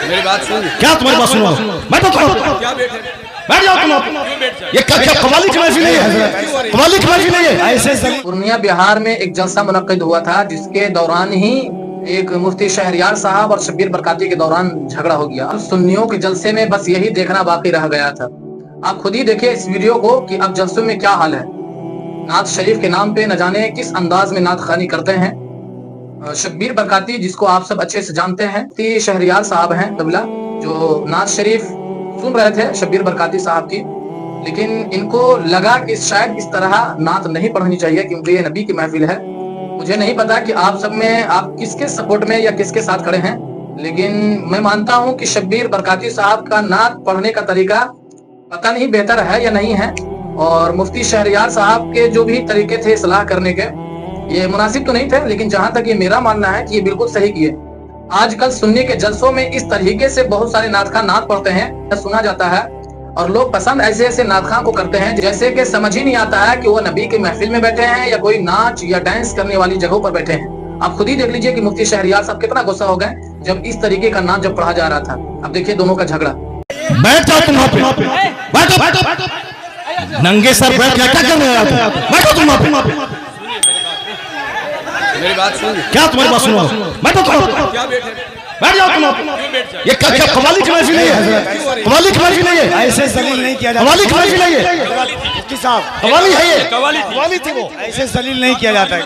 मेरी बात सुन। क्या तुम्हारी बात सुनो? मैं तो क्या बैठ जाओ तुम। ये क्या कव्वाली की महफिल है? कव्वाली की महफिल है ऐसे। पूर्णिया बिहार में एक जलसा मुनक्किद हुआ था, जिसके दौरान ही एक मुफ्ती शहरयार साहब और शब्बीर बरकाती के दौरान झगड़ा हो गया। सुन्नियों के जलसे में बस यही देखना बाकी रह गया था। आप खुद ही देखिए इस वीडियो को कि अब जलसों में क्या हाल है। नात शरीफ के नाम पे न जाने किस अंदाज में नात खानी करते हैं। शब्बीर बरकाती, जिसको आप सब अच्छे से जानते हैं, मुफ्ती शहरयार साहब हैं तबला, जो नात शरीफ सुन रहे थे शब्बीर बरकाती साहब की, लेकिन इनको लगा कि शायद इस तरह नात नहीं पढ़नी चाहिए क्योंकि ये नबी की महफिल है। मुझे नहीं पता कि आप सब में आप किसके सपोर्ट में या किसके साथ खड़े हैं, लेकिन मैं मानता हूं कि शब्बीर बरकाती साहब का नात पढ़ने का तरीका पता नहीं बेहतर है या नहीं है, और मुफ्ती शहरयार साहब के जो भी तरीके थे सलाह करने के, ये मुनासिब तो नहीं थे, लेकिन जहां तक ये मेरा मानना है कि ये बिल्कुल सही किए। आजकल सुन्नी के जलसों में इस तरीके से बहुत सारे नात खां नात पढ़ते हैं, सुना जाता है, और लोग पसंद ऐसे ऐसे नात खां को करते हैं जैसे कि समझ ही नहीं आता है कि वो नबी के महफिल में बैठे हैं या कोई नाच या डांस करने वाली जगहों पर बैठे हैं। आप खुद ही देख लीजिए कि मुफ्ती शहरयार साहब कितना गुस्सा हो गए जब इस तरीके का नाच जब पढ़ा जा रहा था। अब देखिए दोनों का झगड़ा। बैठ जाओ तुम वहां पे। बैठो नंगे सर बैठ क्या कर रहे हो? बैठो तुम वहां पे। मेरी बात सुन। क्या तुम्हारी बात सुनो? मैं तो क्या बैठ जाओ तुम। ये क्या कव्वाली की महफिल है? कव्वाली की महफिल है ऐसे जलील नहीं किया जाता। कव्वाली की महफिल है ये। मुफ्ती साहब कव्वाली है ये। कव्वाली थी वो, ऐसे जलील नहीं किया जाता है।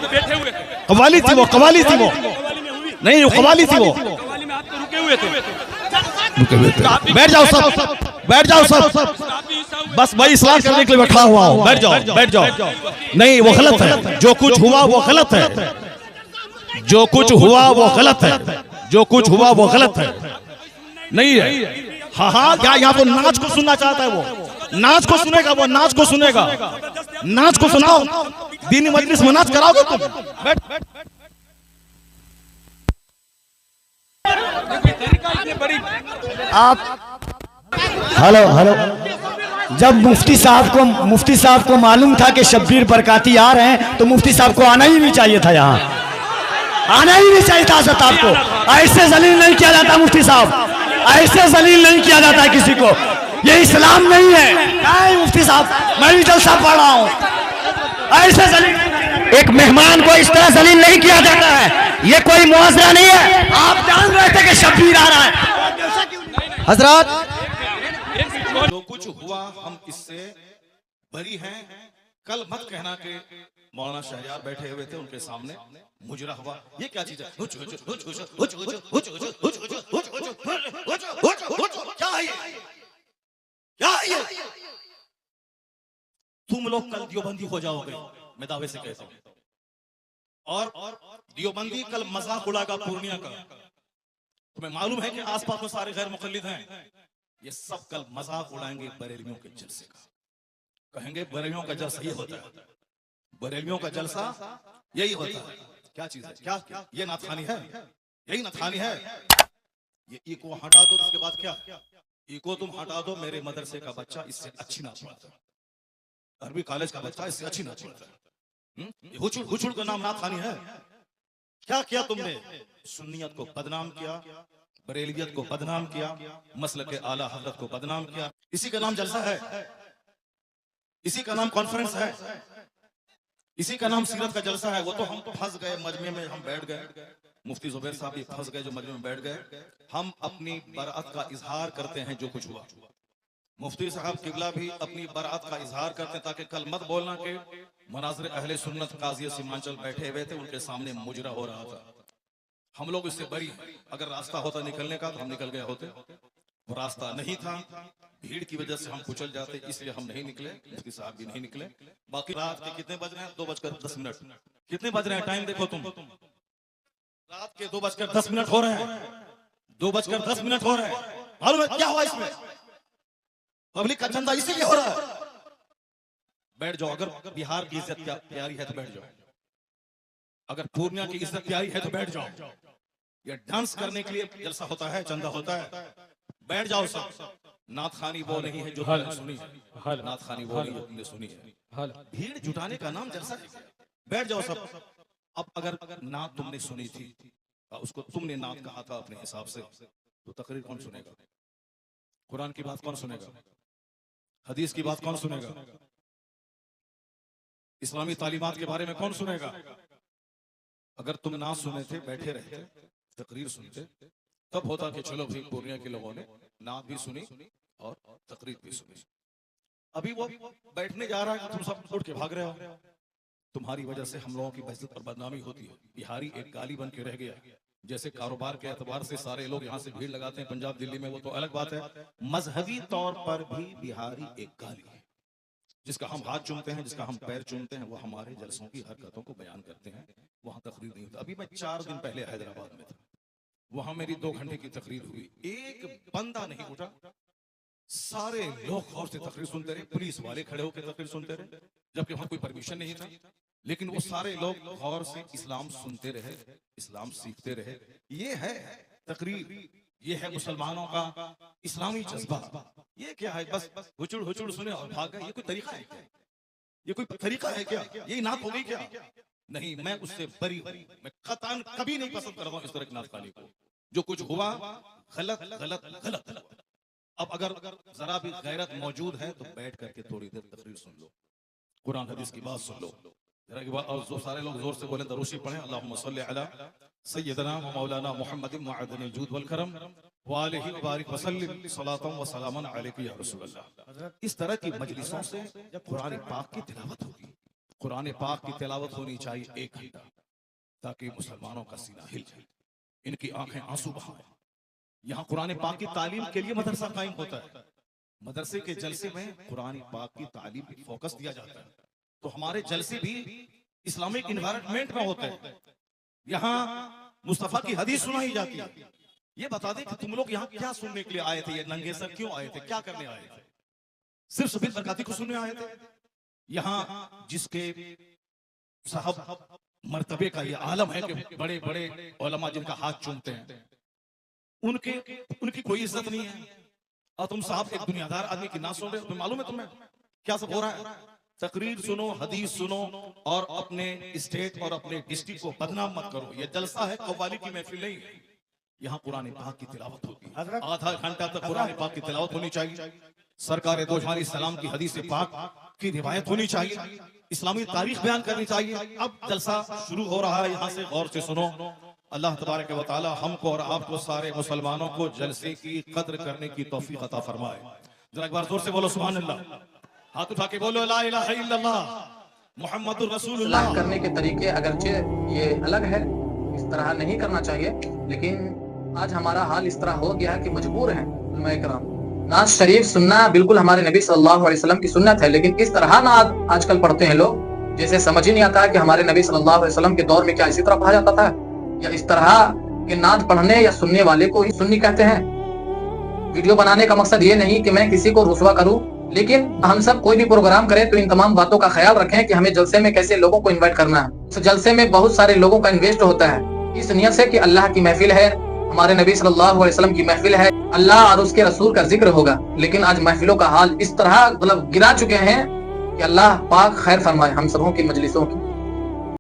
कव्वाली थी वो, कव्वाली थी वो, नहीं वो कव्वाली थी वो। बैठ जाओ सब, बैठ जाओ सब। बस भाई इस्लाह करने के लिए बैठा हुआ हूँ। बैठ जाओ, बैठ जाओ। नहीं वो गलत है, जो कुछ हुआ वो गलत है, जो कुछ हुआ वो गलत है, जो कुछ हुआ वो गलत है। नहीं है। हाँ हाँ क्या यहाँ तो नाच को सुनना चाहता है वो? नाच को सुनेगा वो, नाच को सुनेगा। नाच को सुनाओ, दीनी मजलिस में नाच कराओगे तुम? बैठ। आप हेलो, जब मुफ्ती साहब को मालूम था कि शब्बीर बरकाती आ रहे हैं तो मुफ्ती साहब को आना ही नहीं चाहिए था, यहाँ आना ही नहीं चाहिए था। सताब को ऐसे जलील नहीं किया जाता मुफ्ती साहब, ऐसे जलील नहीं किया जाता किसी को। ये इस्लाम नहीं है। नहीं मुफ्ती साहब, मैं भी जलसा पढ़ रहा हूँ। ऐसे जलील एक मेहमान को इस तरह जलील नहीं किया जाता है। ये कोई मुआवजा नहीं है। आप जान रहे थे कि शब्बीर आ रहा है। हजरत जो कुछ हुआ हम इससे बरी हैं। कल मत कहना कि मौलाना शहरयार बैठे हुए थे उनके सामने मुजरा हुआ। ये क्या चीज है? क्या है ये? क्या है ये? तुम लोग कल दियोबंदी हो जाओगे, मैं दावे से कहता हूं। और दियोबंदी कल मजाक उड़ाएगा पूर्णिया का। तुम्हें मालूम है कि आसपास में सारे गैर मुकल्लिद हैं, ये सब कल मजाक उड़ाएंगे बरेलियों के जलसे का। कहेंगे बरेलियों का जलसा ये होता है, बरेलियों का जलसा यही होता है। क्या चीज है? क्या ये नाथखानी है? यही नाथखानी है। ये इको हटा दो, उसके बाद क्या? इको तुम हटा दो, मेरे मदरसे का बच्चा इससे अच्छी नाच पढ़ता है, अरबी कॉलेज का बच्चा इससे अच्छी नाच पढ़ता है। हुचुड़ का नाम नाथखानी है। क्या किया तुमने? सुन्नियत को बदनाम किया, बरेलियत को बदनाम किया, मसलक के आला हजरत को बदनाम किया। इसी का नाम जलसा है, इसी का नाम कॉन्फ्रेंस है, इसी का नाम सीरत का जलसा है। वो तो हम तो फंस गए मजमे में, हम बैठ गए। मुफ्ती जुबैर साहब भी फंस गए जो मजमे में बैठ गए। हम अपनी बरात का इजहार करते हैं जो कुछ हुआ। मुफ्ती साहब किबला भी अपनी बरात का इजहार करते हैं, ताकि कल मत बोलना कि मनाज़िर अहले सुन्नत काज़ी सीमांचल बैठे हुए थे, उनके सामने मुजरा हो रहा था। हम लोग इससे बरी। अगर रास्ता होता निकलने का तो हम निकल गए होते, वो रास्ता नहीं था। भीड़ की वजह से हम कुचल जाते, इसलिए हम नहीं निकले। मुफ्ती साहब भी नहीं निकले। बाकी रात के कितने बज रहे हैं? 2:10। कितने बज रहे हैं? टाइम देखो तुम। रात के 2:10 हो रहे हैं। 2:10 हो रहे हैं। मालूम है क्या हुआ इसमें? पब्लिक का चंदा इसीलिए हो रहा है। बैठ जाओ। अगर बिहार की इज्जत प्यारी है तो बैठ जाओ, अगर पूर्णिया की इज्जत प्यारी है तो बैठ जाओ। ये डांस करने के लिए जलसा होता है, चंदा होता है। बैठ जाओ सब। नात खानी वो नहीं है जो तुमने सुनी है, नात खानी वो नहीं जो तुमने सुनी है। भीड़ जुटाने का नाम जलसा है। बैठ जाओ सब। अब अगर नात तुमने सुनी थी, उसको तुमने नात कहा था अपने हिसाब से, तो तकरीर कौन सुनेगा? कुरान की बात कौन सुनेगा? हदीस की बात कौन सुनेगा? इस्लामी तालीमात के बारे में कौन सुनेगा? अगर तुम ना सुने थे, बैठे रहते, तकरीर सुनते, तब होता कि चलो भाई पूर्णिया के लोगों ने नात भी सुनी और तकरीर भी सुनी। अभी वो बैठने जा रहा है, तुम सब उठ के भाग रहे हो। तुम्हारी वजह से हम लोगों की बेइज्जत और बदनामी होती है। बिहारी एक गाली बन के रह गया। जैसे कारोबार के एतबार से सारे लोग यहाँ से भीड़ लगाते हैं पंजाब दिल्ली में, वो तो अलग बात है। मजहबी तौर पर भी बिहारी एक गाली है। जिसका हम हाथ चूमते हैं, जिसका हम पैर चूमते हैं, वो हमारे जलसों की हरकतों को बयान करते हैं। वहां तकरीर नहीं होती। अभी मैं 4 दिन पहले हैदराबाद में था, वहां मेरी 2 घंटे की तकरीर हुई। एक बंदा नहीं उठा, सारे लोग गौर से तकरीर सुनते रहे। पुलिस वाले खड़े होकर तकरीर सुनते रहे, जबकि वहां कोई परमिशन नहीं था, लेकिन वो सारे लोग गौर से इस्लाम सुनते रहे, इस्लाम सीखते रहे। ये है तकरीर, ये है मुसलमानों का इस्लामी जज्बा। ये क्या है? बस हुचुड़ हुचुड़ सुने और भाग गए। ये कोई तरीका है क्या? ये कोई तरीका है क्या? ये नात हो गई क्या? नहीं, मैं उससे बरी हूं। मैं कतई कभी नहीं पसंद करता हूं इस तरह की नात खाने को। जो कुछ हुआ गलत गलत गलत। अब अगर जरा भी गैरत मौजूद है तो बैठ करके थोड़ी देर तकरीर सुन लो, कुरान हदीस की बात सुन लो। जरा की बात, और जो सारे लोग जोर से बोले दरूशी पढ़े, अल्लाहुम्मा सल्ली अला सय्यदना व मौलाना मुहम्मद मअदनिल जूद वल करम व आलिहि व बारिक व सल्लिम सलातन व सलामन अलैका या रसूलल्लाह। इस तरह की मजलिसों से जब कुरान पाक की तिलावत होगी, कुरान पाक की तिलावत होनी चाहिए 1 घंटा, ताकि मुसलमानों का सीना हिल जाए, इनकी आंखें आंसू बहाएं। यहाँ कुरान पाक की तालीम के लिए मदरसा कायम होता है। मदरसे के जलसे में कुरान पाक की तालीम पे फोकस दिया जाता है। तो हमारे जलसे भी इस्लामिक इन्वायरमेंट में होते हैं। यहाँ मुस्तफा की हदीस सुनाई जाती है। ये बता दें कि तुम लोग यहाँ क्या सुनने के लिए आए थे? ये नंगे सर क्यों आए थे? क्या करने आए थे? सिर्फ शबीर बरकाती को सुनने आए थे? यहाँ जिसके साहब मर्तबे का ये आलम है कि बड़े बड़े उलमा जिनका हाथ चूमते हैं, उनकी कोई इज्जत नहीं है, और तुम साहब एक दुनियादार आदमी की ना सुन रहे हो। तुम्हें मालूम है तुम्हें क्या सब हो रहा है? तकरीर सुनो, हदीस सुनो, और अपने स्टेट और अपने डिस्ट्रिक्ट को बदनाम मत करो। ये जलसा है, कव्वाली की महफिल नहीं है। यहाँ कुरान पाक की तिलावत होती है। आधा घंटा तक कुरान पाक की तिलावत होनी चाहिए। सरकार दो जहां सलाम की हदीस पाक की रिवायत होनी चाहिए। इस्लामी तारीख बयान करनी चाहिए। अब जलसा शुरू हो रहा है, यहाँ से गौर से सुनो। अल्लाह तबारक व तआला हमको और आपको सारे मुसलमानों को जलसे की कद्र करने की तौफीक अता फरमाए। जरा एक बार जोर से बोलो सुभान अल्लाह। हाथ उठा के बोलो ला इलाहा इल्लल्लाह मुहम्मदुर रसूलुल्लाह। करने के तरीके अगरचे ये अलग है, इस तरह नहीं करना चाहिए, लेकिन आज हमारा हाल इस तरह हो गया है कि मजबूर हैं। उलमाए किराम, नात शरीफ सुनना बिल्कुल हमारे नबी सल्लल्लाहु अलैहि वसल्लम की सुन्नत है, लेकिन इस तरह नात आजकल पढ़ते हैं लोग, जैसे समझ ही नहीं आता है कि हमारे नबी सल्लल्लाहु अलैहि वसल्लम के दौर में क्या इसी तरह पढ़ा जाता था, या इस तरह के नात पढ़ने या सुनने वाले को ही सुन्नी कहते हैं। वीडियो बनाने का मकसद ये नहीं कि मैं किसी को रुसवा करूं, लेकिन हम सब कोई भी प्रोग्राम करें तो इन तमाम बातों का ख्याल रखें कि हमें जलसे में कैसे लोगों को इन्वाइट करना है। इस जलसे में बहुत सारे लोगों का इन्वेस्ट होता है, इस नियत से कि अल्लाह की महफिल है, हमारे नबी सल्लल्लाहु अलैहि वसल्लम की महफिल है, अल्लाह और उसके रसूल का जिक्र होगा। लेकिन आज महफिलों का हाल इस तरह मतलब गिरा चुके हैं कि अल्लाह पाक खैर फरमाए हम सबों की मजलिसों की।